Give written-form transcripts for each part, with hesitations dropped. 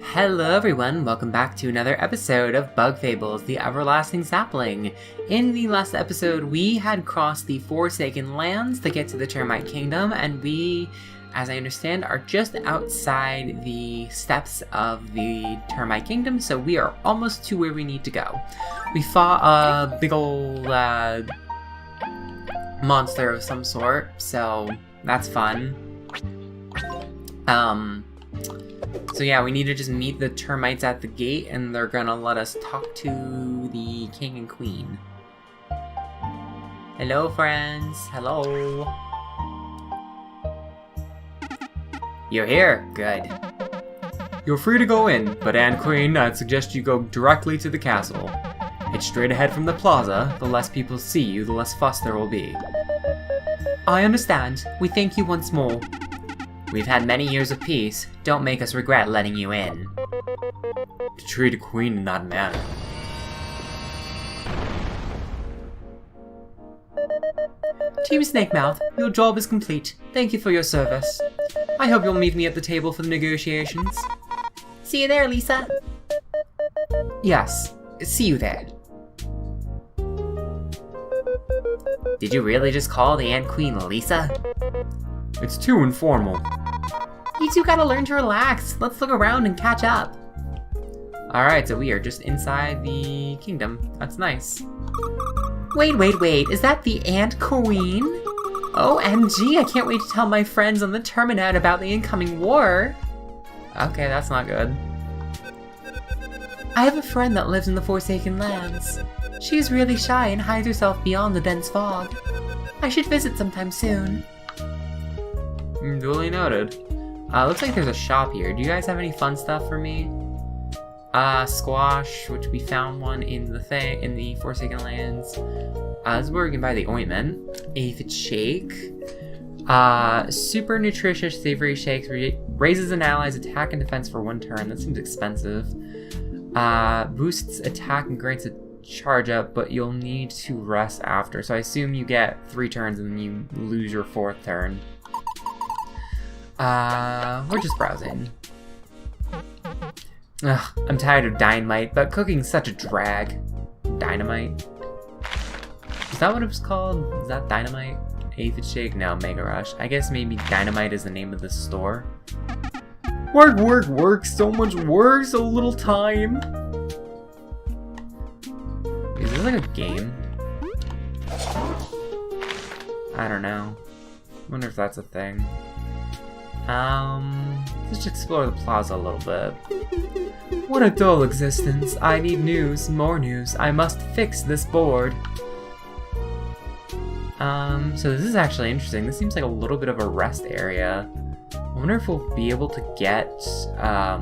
Hello everyone, welcome back to another episode of Bug Fables, the Everlasting Sapling. In the last episode, we had crossed the Forsaken Lands to get to the Termite Kingdom, and we, as I understand, are just outside the steps of the Termite Kingdom, so we are almost to where we need to go. We fought a big old monster of some sort, so that's fun. So yeah, we need to just meet the termites at the gate, and they're gonna let us talk to the king and queen. Hello, friends. Hello. You're here. Good. You're free to go in, but Anne Queen, I'd suggest you go directly to the castle. It's straight ahead from the plaza. The less people see you, the less fuss there will be. I understand. We thank you once more. We've had many years of peace. Don't make us regret letting you in. To treat a queen in that manner. Team Snakemouth, your job is complete. Thank you for your service. I hope you'll meet me at the table for the negotiations. See you there, Lisa. Yes, see you there. Did you really just call the Ant Queen Lisa? It's too informal. You two gotta learn to relax. Let's look around and catch up. Alright, so we are just inside the kingdom. That's nice. Wait. Is that the Ant Queen? OMG, I can't wait to tell my friends on the Terminate about the incoming war. Okay, that's not good. I have a friend that lives in the Forsaken Lands. She's really shy and hides herself beyond the dense fog. I should visit sometime soon. Duly noted. Looks like there's a shop here. Do you guys have any fun stuff for me? Squash, which we found one in the Forsaken Lands. This is where we can buy the ointment. Aphid shake. Super nutritious savory shakes raises an ally's attack and defense for 1 turn. That seems expensive. Boosts attack and grants a charge up, but you'll need to rest after. So I assume you get 3 turns and then you lose your 4th turn. We're just browsing. Ugh, I'm tired of dynamite, but cooking's such a drag. Dynamite? Is that what it was called? Is that dynamite? Aphid shake? No, Mega Rush. I guess maybe dynamite is the name of the store. Work, so much work, so little time. Is this like a game? I don't know. Wonder if that's a thing. Let's just explore the plaza a little bit. What a dull existence. I need news, more news. I must fix this board. So this is actually interesting. This seems like a little bit of a rest area. I wonder if we'll be able to get, the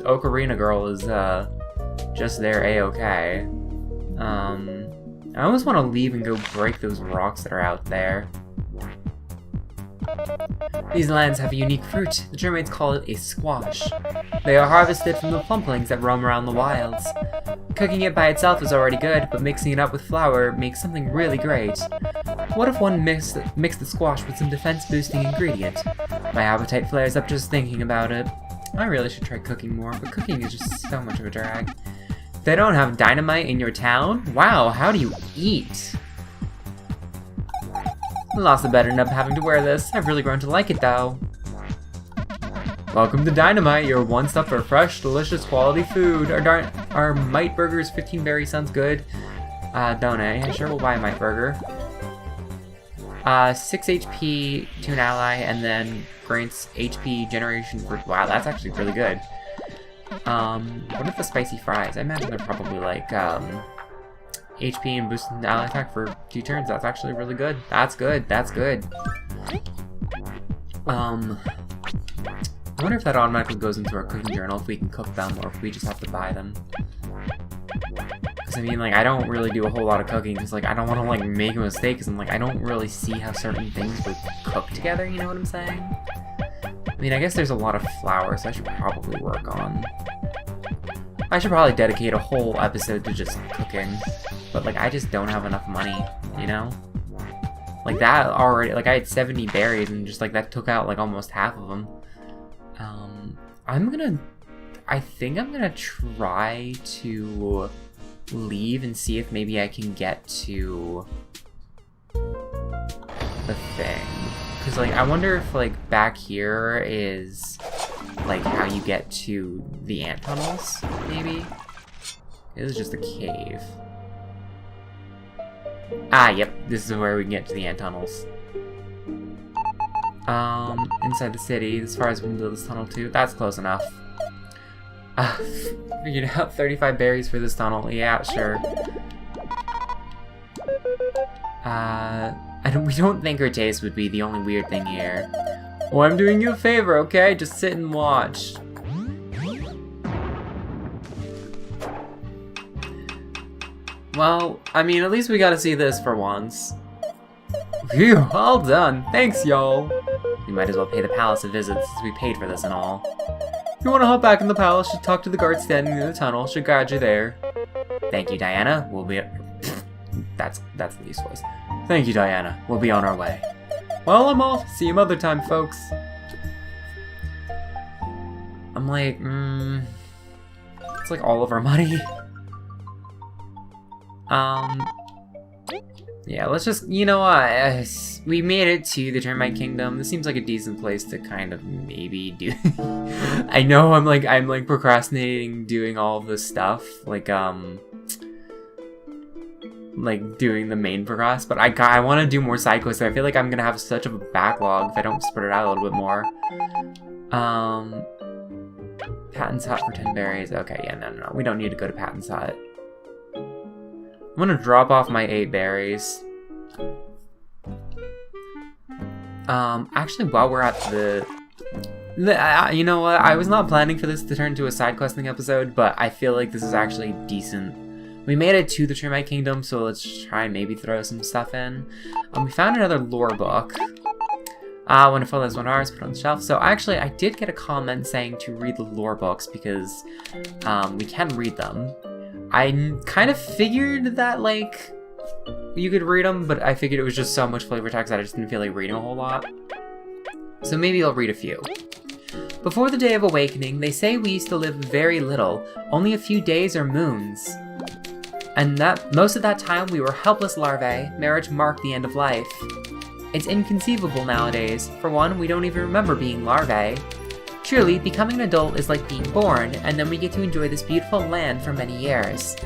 Ocarina girl is, just there A-okay. I almost want to leave and go break those rocks that are out there. These lands have a unique fruit. The termites call it a squash. They are harvested from the plumplings that roam around the wilds. Cooking it by itself is already good, but mixing it up with flour makes something really great. What if one mixed the squash with some defense-boosting ingredient? My appetite flares up just thinking about it. I really should try cooking more, but cooking is just so much of a drag. They don't have dynamite in your town? Wow, how do you eat? Lost the better end up having to wear this. I've really grown to like it though. Welcome to Dynamite, your one stop for fresh, delicious, quality food. Our Mite Burgers 15 berry sounds good. Don't I? Yeah, sure, we'll buy a Mite Burger. 6 HP to an ally, and then grants HP generation for. Wow, that's actually really good. What if the spicy fries? I imagine they're probably like HP and boosting the ally attack for 2 turns. That's actually really good. That's good. I wonder if that automatically goes into our cooking journal, if we can cook them, or if we just have to buy them. Because I mean, like, I don't really do a whole lot of cooking, because, like, I don't want to, like, make a mistake, because I'm like, I don't really see how certain things would cook together, you know what I'm saying? I mean, I guess there's a lot of flour, so I should probably work on... I should probably dedicate a whole episode to just cooking. But, like, I just don't have enough money, you know? Like, that already, like, I had 70 berries, and just, like, that took out, like, almost half of them. I think I'm gonna try to leave and see if maybe I can get to the thing. Because, like, I wonder if, like, back here is, like, how you get to the ant tunnels, maybe? This is just a cave. Ah, yep, this is where we can get to the ant tunnels. Inside the city, as far as we can build this tunnel too. That's close enough. Figured out 35 berries for this tunnel. Yeah, sure. We don't think her taste would be the only weird thing here. Well, I'm doing you a favor, okay? Just sit and watch. Well, I mean, at least we got to see this for once. Phew, all done. Thanks, y'all. We might as well pay the palace a visit since we paid for this and all. If you want to hop back in the palace, should talk to the guard standing near the tunnel. Should guide you there. Thank you, Diana. We'll be... That's Lee's voice. Thank you, Diana. We'll be on our way. Well, I'm off. See you other time, folks. I'm like, it's like all of our money. Yeah, let's just, you know what, we made it to the Termite Kingdom. This seems like a decent place to kind of maybe do. I know I'm like procrastinating doing all of this stuff, like doing the main progress, but I want to do more side quests. I feel like I'm gonna have such a backlog if I don't spread it out a little bit more. Patton's Hut for 10 berries. Okay, yeah, no, we don't need to go to Patton's Hut. I'm gonna drop off my 8 berries. Actually, while we're at you know what? I was not planning for this to turn into a side questing episode, but I feel like this is actually decent. We made it to the Termite Kingdom, so let's try and maybe throw some stuff in. We found another lore book. Wonderful, there's one ours, put on the shelf. So actually, I did get a comment saying to read the lore books because we can read them. I kind of figured that, like, you could read them, but I figured it was just so much flavor text that I just didn't feel like reading a whole lot. So maybe I'll read a few. Before the Day of Awakening, they say we used to live very little, only a few days or moons. And that most of that time we were helpless larvae. Marriage marked the end of life. It's inconceivable nowadays. For one, we don't even remember being larvae. Truly, becoming an adult is like being born, and then we get to enjoy this beautiful land for many years.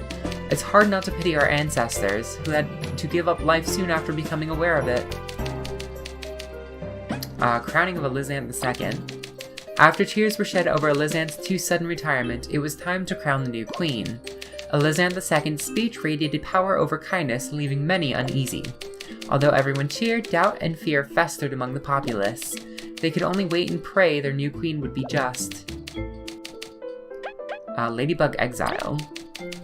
It's hard not to pity our ancestors, who had to give up life soon after becoming aware of it. Crowning of Elizant II. After tears were shed over Elizant's too sudden retirement, it was time to crown the new queen. Elizant II's speech radiated power over kindness, leaving many uneasy. Although everyone cheered, doubt and fear festered among the populace. They could only wait and pray their new queen would be just. Ladybug Exile.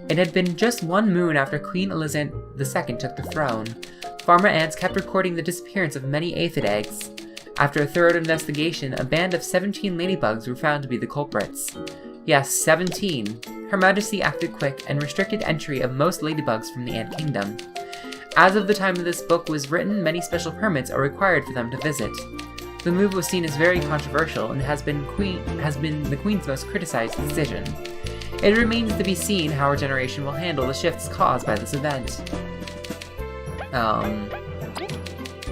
It had been just 1 moon after Queen Elizant II took the throne. Farmer ants kept recording the disappearance of many aphid eggs. After a thorough investigation, a band of 17 ladybugs were found to be the culprits. Yes, 17. Her Majesty acted quick and restricted entry of most ladybugs from the Ant Kingdom. As of the time of this book was written, many special permits are required for them to visit. The move was seen as very controversial and has been the Queen's most criticized decision. It remains to be seen how our generation will handle the shifts caused by this event.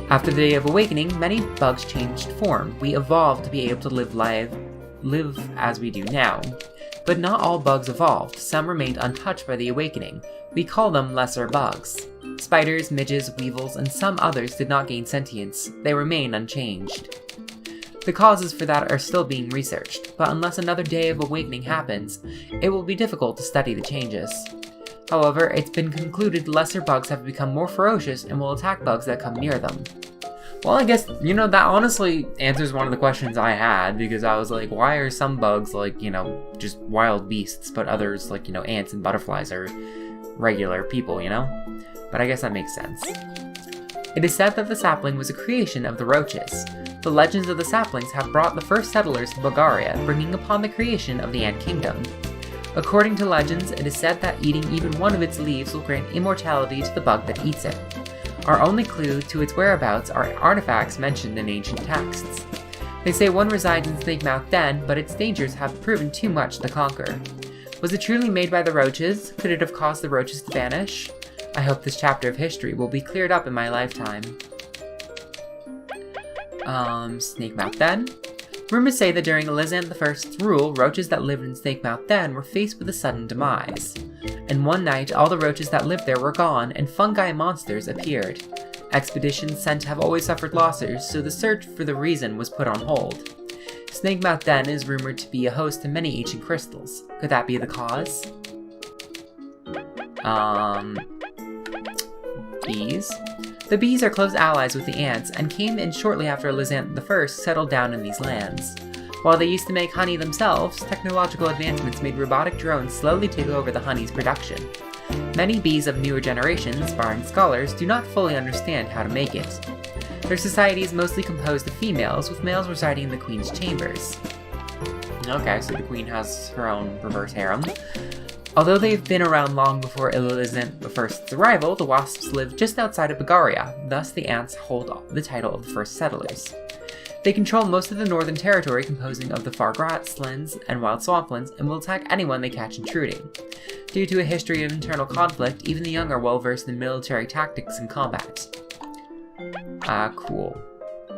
After the Day of Awakening, many bugs changed form. We evolved to be able to live as we do now. But not all bugs evolved. Some remained untouched by the awakening. We call them lesser bugs. Spiders, midges, weevils, and some others did not gain sentience. They remain unchanged. The causes for that are still being researched, but unless another Day of Awakening happens, it will be difficult to study the changes. However, it's been concluded lesser bugs have become more ferocious and will attack bugs that come near them. Well, I guess, you know, that honestly answers one of the questions I had, because I was like, why are some bugs, like, you know, just wild beasts, but others, like, you know, ants and butterflies are regular people, you know? But I guess that makes sense. It is said that the sapling was a creation of the roaches. The legends of the saplings have brought the first settlers to Bulgaria, bringing upon the creation of the Ant Kingdom. According to legends, it is said that eating even one of its leaves will grant immortality to the bug that eats it. Our only clue to its whereabouts are artifacts mentioned in ancient texts. They say one resides in Snake Mouth Den, but its dangers have proven too much to conquer. Was it truly made by the roaches? Could it have caused the roaches to vanish? I hope this chapter of history will be cleared up in my lifetime. Snake Mouth Den. Rumors say that during Elizabeth I's rule, roaches that lived in Snake Mouth Den were faced with a sudden demise. And one night, all the roaches that lived there were gone, and fungi monsters appeared. Expeditions sent have always suffered losses, so the search for the reason was put on hold. Snake Mouth Den is rumored to be a host to many ancient crystals. Could that be the cause? Bees. The bees are close allies with the ants, and came in shortly after Elizabeth I settled down in these lands. While they used to make honey themselves, technological advancements made robotic drones slowly take over the honey's production. Many bees of newer generations, barring scholars, do not fully understand how to make it. Their society is mostly composed of females, with males residing in the queen's chambers. Okay, so the queen has her own reverse harem. Although they've been around long before Elizabeth I's arrival, the wasps live just outside of Bulgaria, thus the ants hold the title of the first settlers. They control most of the northern territory composing of the far grasslands and wild swamplands, and will attack anyone they catch intruding. Due to a history of internal conflict, even the young are well versed in military tactics and combat. Cool.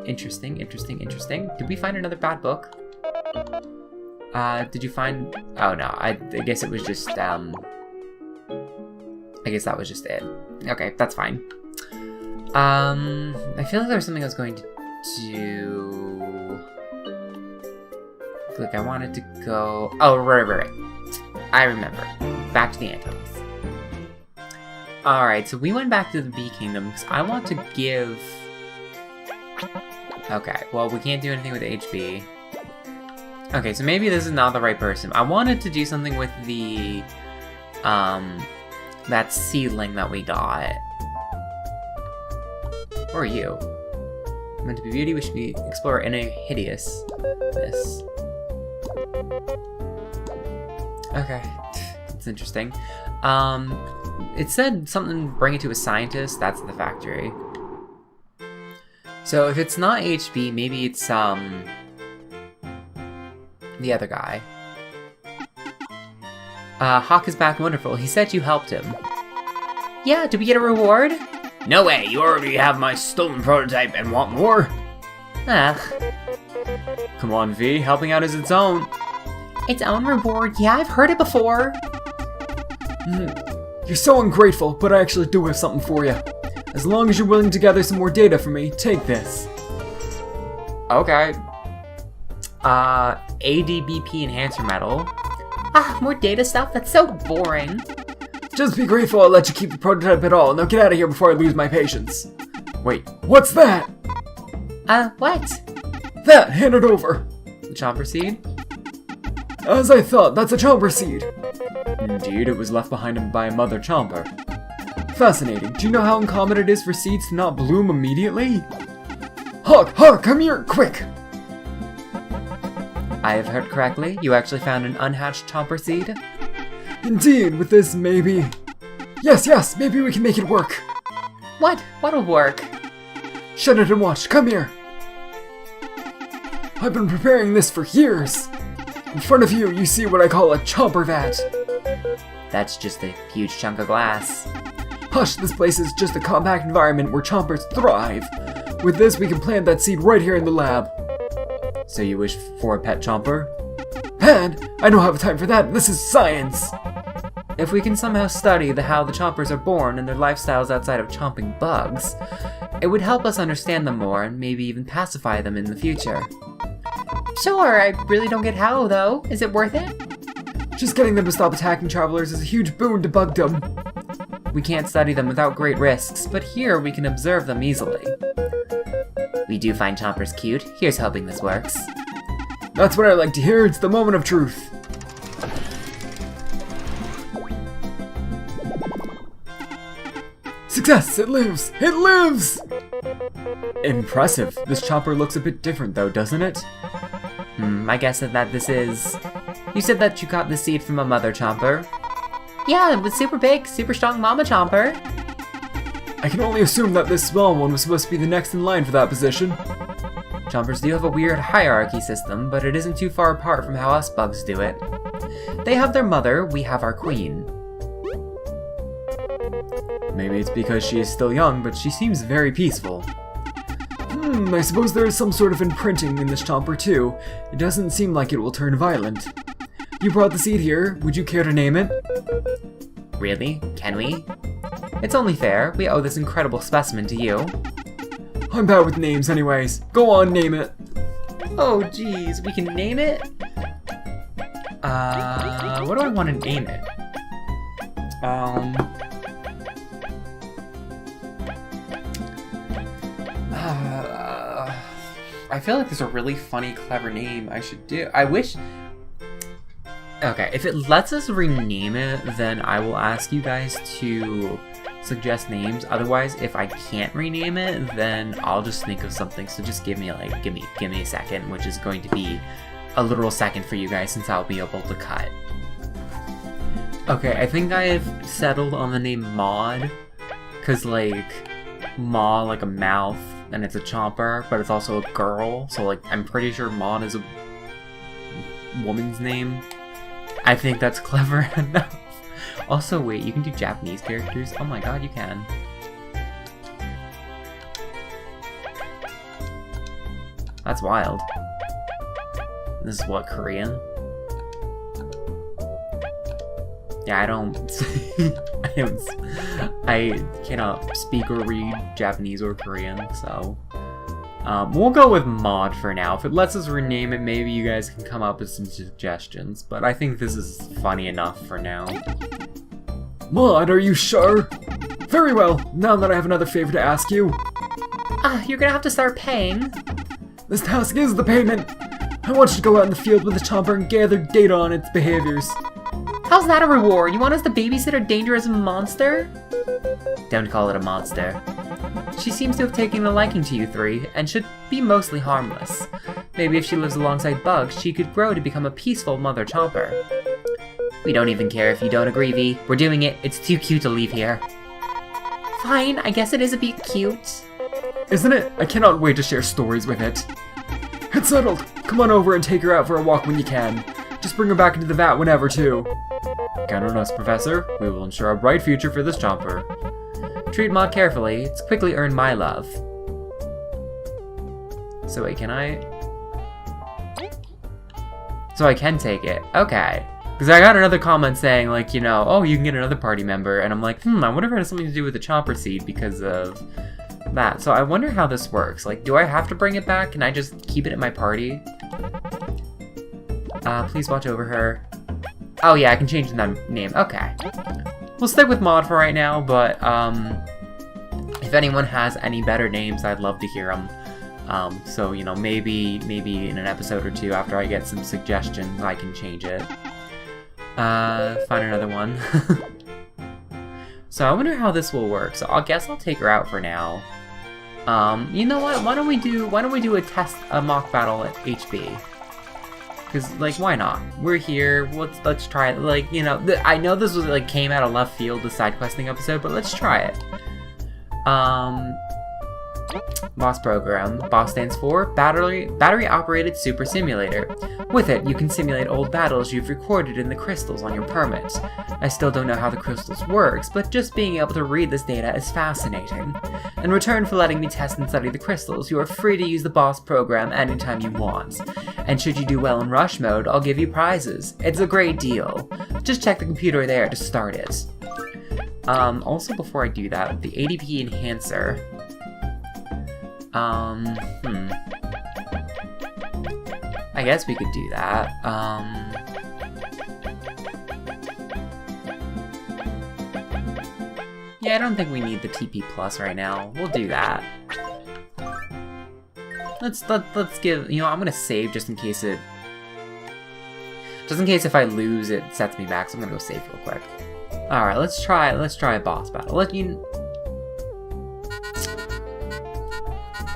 Interesting. Did we find another bad book? Did you find... Oh no, I guess it was just, I guess that was just it. Okay, that's fine. I feel like there was something I was going to do... Look, I wanted to go... Oh, right. I remember. Back to the anthems. Alright, so we went back to the Bee Kingdom, because I want to give... Okay, well, we can't do anything with HB. Okay, so maybe this is not the right person. I wanted to do something with the, that seedling that we got. Or are you? Meant to be beauty, we should be explore inner hideousness. Okay, that's interesting. It said something, bring it to a scientist, that's the factory. So if it's not HB, maybe it's, the other guy. Hawk is back, wonderful. He said you helped him. Yeah, did we get a reward? No way, you already have my stolen prototype and want more? Ugh. Come on, V, helping out is its own. Its own reward? Yeah, I've heard it before. You're so ungrateful, but I actually do have something for you. As long as you're willing to gather some more data for me, take this. Okay. ADBP enhancer medal. Ah, more data stuff? That's so boring. Just be grateful I'll let you keep the prototype at all. Now get out of here before I lose my patience. Wait, what's that? What? That, hand it over. The chomper seed? As I thought, that's a chomper seed. Indeed, it was left behind by a mother chomper. Fascinating. Do you know how uncommon it is for seeds to not bloom immediately? Hawk, come here, quick! I have heard correctly. You actually found an unhatched chomper seed? Indeed, with this, maybe... Yes, maybe we can make it work. What? What'll work? Shut it and watch, come here. I've been preparing this for years. In front of you, you see what I call a chomper vat. That's just a huge chunk of glass. Hush, this place is just a compact environment where chompers thrive. With this, we can plant that seed right here in the lab. So you wish for a pet chomper? And I don't have time for that. This is science. If we can somehow study how the chompers are born and their lifestyles outside of chomping bugs, it would help us understand them more and maybe even pacify them in the future. Sure, I really don't get how, though. Is it worth it? Just getting them to stop attacking travelers is a huge boon to bugdom. We can't study them without great risks, but here we can observe them easily. We do find chompers cute. Here's hoping this works. That's what I like to hear. It's the moment of truth. Success! It lives! It lives! Impressive. This chomper looks a bit different though, doesn't it? I guess that this is... You said that you got the seed from a mother chomper. Yeah, it was super big, super strong mama chomper. I can only assume that this small one was supposed to be the next in line for that position. Chompers do have a weird hierarchy system, but it isn't too far apart from how us bugs do it. They have their mother, we have our queen. Maybe it's because she is still young, but she seems very peaceful. I suppose there is some sort of imprinting in this Chomper too. It doesn't seem like it will turn violent. You brought the seed here. Would you care to name it? Really? Can we? It's only fair. We owe this incredible specimen to you. I'm bad with names anyways. Go on, name it. Oh, geez. We can name it? What do I want to name it? I feel like there's a really funny, clever name I should do. I wish... Okay, if it lets us rename it, then I will ask you guys to suggest names. Otherwise, if I can't rename it, then I'll just think of something. So just give me a second, which is going to be a literal second for you guys since I'll be able to cut. Okay, I think I've settled on the name Maude, cause like Maw like a mouth, and it's a chomper, but it's also a girl. So like I'm pretty sure Maude is a woman's name. I think that's clever enough. Also, wait, you can do Japanese characters? Oh my god, you can. That's wild. This is what, Korean? Yeah, I cannot speak or read Japanese or Korean, so... we'll go with Maude for now. If it lets us rename it, maybe you guys can come up with some suggestions, but I think this is funny enough for now. Maude, are you sure? Very well, now that I have another favor to ask you. You're gonna have to start paying. This task is the payment. I want you to go out in the field with the chomper and gather data on its behaviors. How's that a reward? You want us to babysit a dangerous monster? Don't call it a monster. She seems to have taken a liking to you three, and should be mostly harmless. Maybe if she lives alongside bugs, she could grow to become a peaceful mother chomper. We don't even care if you don't agree, V. We're doing it. It's too cute to leave here. Fine, I guess it is a bit cute. Isn't it? I cannot wait to share stories with it. It's settled. Come on over and take her out for a walk when you can. Just bring her back into the vat whenever, too. Count on us, Professor. We will ensure a bright future for this chomper. Treat Maude carefully. It's quickly earned my love. So wait, can I? So I can take it. Okay. Because I got another comment saying, like, you know, oh, you can get another party member. And I'm like, I wonder if it has something to do with the chomper seed because of that. So I wonder how this works. Like, do I have to bring it back? Can I just keep it at my party? Please watch over her. Oh yeah, I can change the name. Okay. We'll stick with Maude for right now, but if anyone has any better names, I'd love to hear them. So, you know, maybe in an episode or two after I get some suggestions, I can change it. Find another one. So I wonder how this will work. So I guess I'll take her out for now. You know what? Why don't we do a mock battle at HB? Because, like, why not? We're here. Let's try it. Like, you know, I know this was like came out of left field, the side questing episode, but let's try it. Boss program. Boss stands for Battery Operated Super Simulator. With it, you can simulate old battles you've recorded in the crystals on your permit. I still don't know how the crystals works, but just being able to read this data is fascinating. In return for letting me test and study the crystals, you are free to use the boss program anytime you want. And should you do well in rush mode, I'll give you prizes. It's a great deal. Just check the computer there to start it. Also before I do that, the ADP enhancer. I guess we could do that. Yeah, I don't think we need the TP plus right now. We'll do that. Let's give, you know, I'm gonna save just in case if I lose it sets me back, so I'm gonna go save real quick. Alright, let's try a boss battle.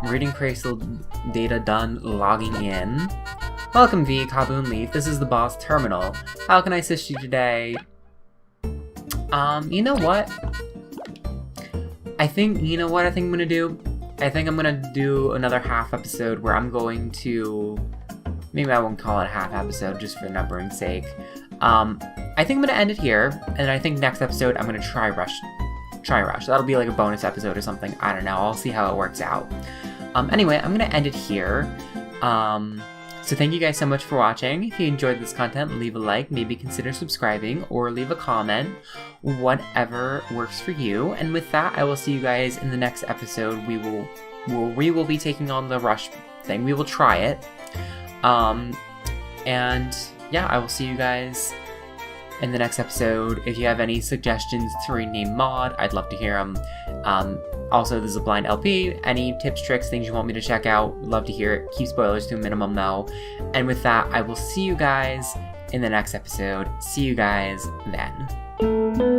Reading crystal data done, logging in. Welcome V, Kaboon Leaf. This is the boss terminal. How can I assist you today? You know what? I think I'm gonna do? I think I'm gonna do another half episode where I'm going to, maybe I won't call it a half episode just for numbering's sake. I think I'm gonna end it here, and I think next episode I'm gonna try rush. That'll be like a bonus episode or something. I don't know. I'll see how it works out. Anyway, I'm gonna end it here. So thank you guys so much for watching. If you enjoyed this content, leave a like, maybe consider subscribing, or leave a comment, whatever works for you. And with that, I will see you guys in the next episode. We will be taking on the rush thing. We will try it. And yeah, I will see you guys in the next episode. If you have any suggestions to rename Maude, I'd love to hear them. Also, this is a blind LP. Any tips, tricks, things you want me to check out, love to hear it. Keep spoilers to a minimum though. And with that, I will see you guys in the next episode. See you guys then.